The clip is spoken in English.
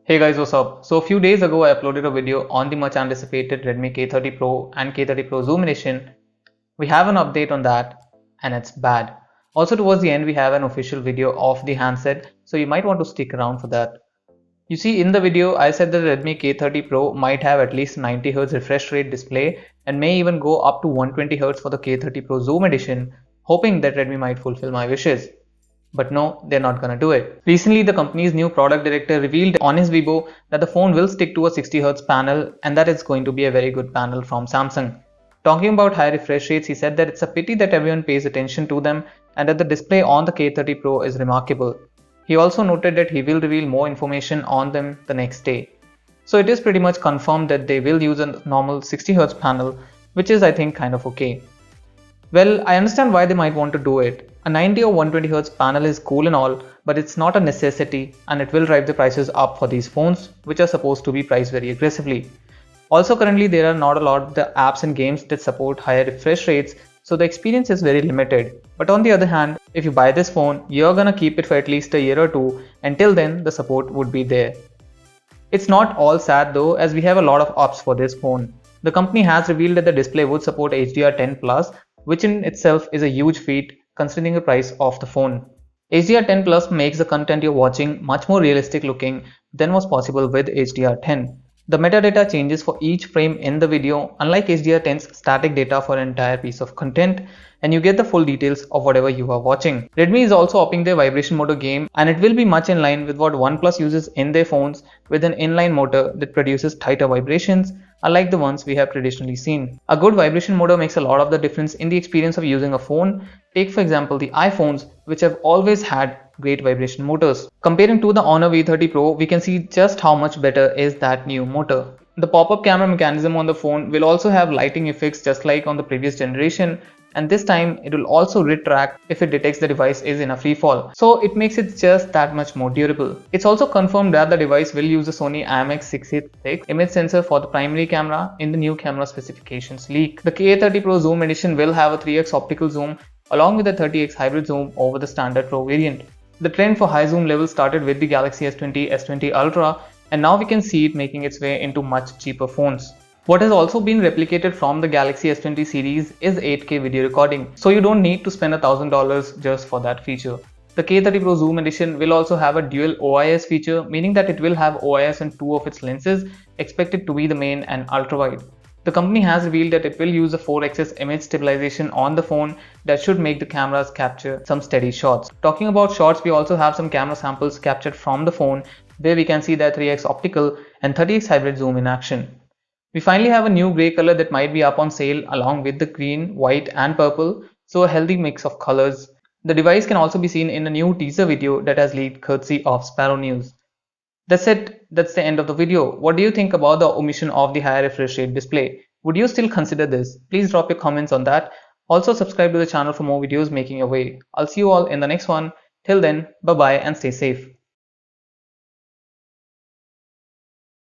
Hey guys, what's up? So a few days ago I uploaded a video on the much anticipated Redmi K30 Pro and K30 Pro Zoom Edition. We have an update on that and it's bad. Also towards the end we have an official video of the handset, so you might want to stick around for that. You see, in the video I said that the Redmi K30 Pro might have at least 90Hz refresh rate display and may even go up to 120Hz for the K30 Pro Zoom Edition, hoping that Redmi might fulfill my wishes. But no, they're not gonna do it. Recently, the company's new product director revealed on his Weibo that the phone will stick to a 60Hz panel and that it's going to be a very good panel from Samsung. Talking about high refresh rates, he said that it's a pity that everyone pays attention to them and that the display on the K30 Pro is remarkable. He also noted that he will reveal more information on them the next day. So it is pretty much confirmed that they will use a normal 60Hz panel, which is I think kind of okay. Well, I understand why they might want to do it. A 90 or 120Hz panel is cool and all, but it's not a necessity and it will drive the prices up for these phones, which are supposed to be priced very aggressively. Also, currently there are not a lot of the apps and games that support higher refresh rates, so the experience is very limited. But on the other hand, if you buy this phone, you're gonna keep it for at least a year or two. Until then, the support would be there. It's not all sad though, as we have a lot of ups for this phone. The company has revealed that the display would support HDR10+, which in itself is a huge feat considering the price of the phone. HDR10 Plus makes the content you're watching much more realistic looking than was possible with HDR10. The metadata changes for each frame in the video, unlike HDR10's static data for an entire piece of content, and you get the full details of whatever you are watching. Redmi is also upping their vibration motor game, and it will be much in line with what OnePlus uses in their phones, with an inline motor that produces tighter vibrations, unlike the ones we have traditionally seen. A good vibration motor makes a lot of the difference in the experience of using a phone. Take for example the iPhones, which have always had great vibration motors. Comparing to the Honor V30 Pro, we can see just how much better is that new motor. The pop-up camera mechanism on the phone will also have lighting effects just like on the previous generation, and this time it will also retract if it detects the device is in a free fall. So it makes it just that much more durable. It's also confirmed that the device will use the Sony IMX 686 image sensor for the primary camera in the new camera specifications leak. The K30 Pro Zoom Edition will have a 3x optical zoom along with a 30x hybrid zoom over the standard Pro variant. The trend for high zoom levels started with the Galaxy S20, S20 Ultra, and now we can see it making its way into much cheaper phones. What has also been replicated from the Galaxy S20 series is 8K video recording, so you don't need to spend $1,000 just for that feature. The K30 Pro Zoom Edition will also have a dual OIS feature, meaning that it will have OIS in two of its lenses, expected to be the main and ultra wide. The company has revealed that it will use a 4x image stabilization on the phone that should make the cameras capture some steady shots. Talking about shots, we also have some camera samples captured from the phone where we can see that 3x optical and 30x hybrid zoom in action. We finally have a new grey color that might be up on sale along with the green, white and purple, so a healthy mix of colors. The device can also be seen in a new teaser video that has leaked courtesy of Sparrow News. That's it. That's the end of the video. What do you think about the omission of the higher refresh rate display? Would you still consider this? Please drop your comments on that. Also subscribe to the channel for more videos making your way. I'll see you all in the next one. Till then, bye bye and stay safe.